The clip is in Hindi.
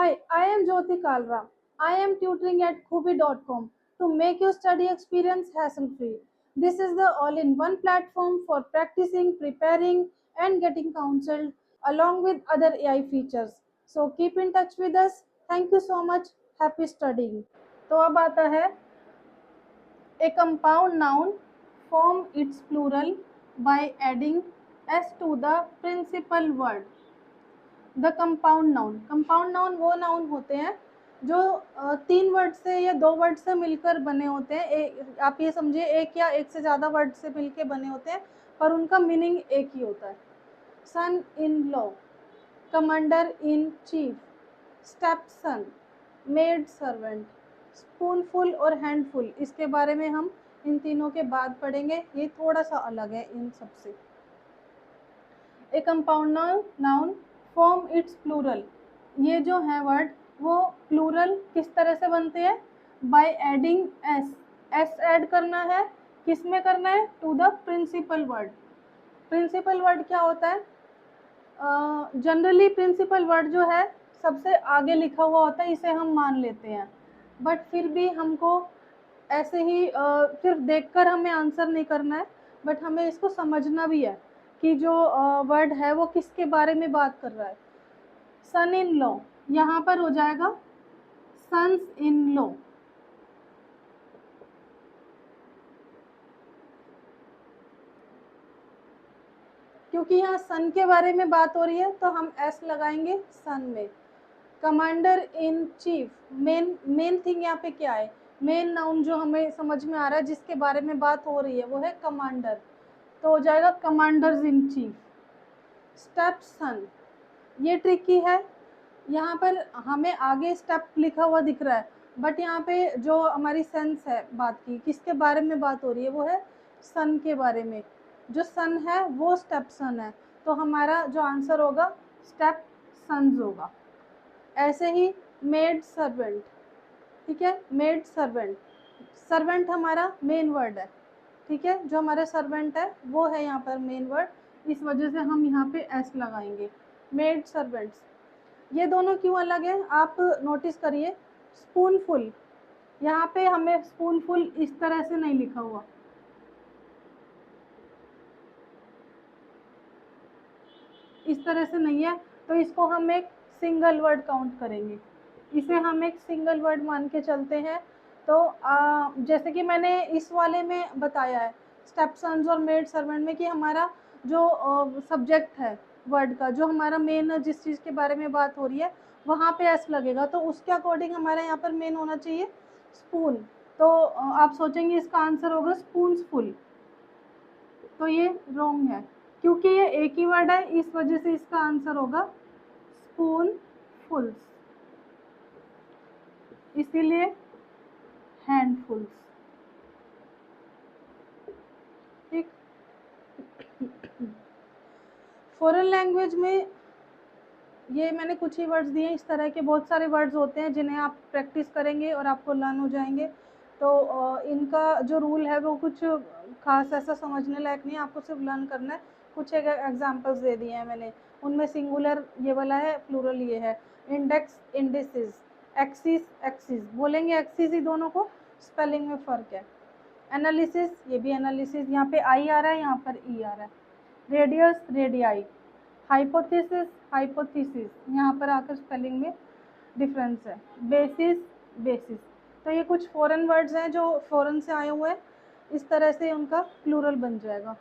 Hi, I am Jyoti Kalra. I am tutoring at Kubi.com to make your study experience hassle free. This is the all in one platform for practicing, preparing, and getting counseled along with other AI features. So keep in touch with us. Thank you so much. Happy studying. तो अब आता है a compound noun form its plural by adding s to the principal word. The compound noun वो नाउन होते हैं जो तीन वर्ड से या दो वर्ड से मिलकर बने होते हैं। आप ये समझिए एक या एक से ज़्यादा वर्ड से मिलकर बने होते हैं पर उनका मीनिंग एक ही होता है। Son in law, commander in chief, step son, maid servant, spoonful और हैंडफुल, इसके बारे में हम इन तीनों के बाद पढ़ेंगे। ये थोड़ा सा अलग है इन सबसे। A compound noun form it's plural, ये जो है वर्ड वो प्लूरल किस तरह से बनते हैं? बाय एडिंग एस ऐड करना है। किस में करना है? To the principal word. Principal word क्या होता है? जनरली प्रिंसिपल वर्ड जो है सबसे आगे लिखा हुआ होता है, इसे हम मान लेते हैं, बट फिर भी हमको ऐसे ही सिर्फ देखकर हमें आंसर नहीं करना है, बट हमें इसको समझना भी है कि जो वर्ड है वो किसके बारे में बात कर रहा है। सन इन लॉ, यहाँ पर हो जाएगा सन्स इन लॉ। क्योंकि यहाँ सन के बारे में बात हो रही है तो हम एस लगाएंगे सन में। Commander in chief, main thing यहाँ पे क्या है? मेन नाउन जो हमें समझ में आ रहा है जिसके बारे में बात हो रही है वो है कमांडर, तो हो जाएगा कमांडर्स इन चीफ। स्टेप सन, ये ट्रिकी है, यहाँ पर हमें आगे स्टेप लिखा हुआ दिख रहा है बट यहाँ पे जो हमारी सेंस है बात की, किसके बारे में बात हो रही है? वो है सन के बारे में। जो सन है वो स्टेप सन है, तो हमारा जो आंसर होगा स्टेप सन्स होगा। ऐसे ही मेड सर्वेंट, ठीक है, मेड सर्वेंट, सर्वेंट हमारा मेन वर्ड है, ठीक है, जो हमारा सर्वेंट है वो है यहाँ पर मेन वर्ड, इस वजह से हम यहाँ पे एस लगाएंगे। मेड सर्वेंट्स, ये दोनों क्यों अलग है आप नोटिस करिए। स्पूनफुल, यहाँ पे हमें स्पूनफुल इस तरह से नहीं लिखा हुआ, इस तरह से नहीं है, तो इसको हम एक सिंगल वर्ड काउंट करेंगे, इसे हम एक सिंगल वर्ड मान के चलते हैं। तो जैसे कि मैंने इस वाले में बताया है स्टेप सन्स और मेड सर्वेंट में कि हमारा जो सब्जेक्ट है वर्ड का, जो हमारा मेन जिस चीज़ के बारे में बात हो रही है वहाँ पे एस लगेगा, तो उसके अकॉर्डिंग हमारा यहाँ पर मेन होना चाहिए स्पून। तो आप सोचेंगे इसका आंसर होगा स्पून्सफुल, तो ये रॉन्ग है क्योंकि ये एक ही वर्ड है, इस वजह से इसका आंसर होगा स्पूनफुल्स, इसीलिए हैंडफुल्स। ठीक, फॉरेन लैंग्वेज में ये मैंने कुछ ही वर्ड्स दिए, इस तरह के बहुत सारे वर्ड्स होते हैं जिन्हें आप प्रैक्टिस करेंगे और आपको लर्न हो जाएंगे। तो इनका जो रूल है वो कुछ खास ऐसा समझने लायक नहीं है, आपको सिर्फ लर्न करना है। कुछ एक एग्जांपल्स दे दिए हैं मैंने, उनमें सिंगुलर ये वाला है, प्लूरल ये है। इंडेक्स, इंडिसेस, एक्सिस, एक्सिस, बोलेंगे एक्सिस ही दोनों को, स्पेलिंग में फ़र्क है। एनालिसिस, ये भी एनालिसिस, यहाँ पे आई आ रहा है, यहाँ पर ई आ रहा है। Radius, radii. हाइपोथेसिस, हाइपोथेसिस, यहाँ पर आकर स्पेलिंग में डिफरेंस है। Basis, basis. तो ये कुछ फॉरेन वर्ड्स हैं जो फॉरेन से आए हुए हैं, इस तरह से उनका प्लूरल बन जाएगा।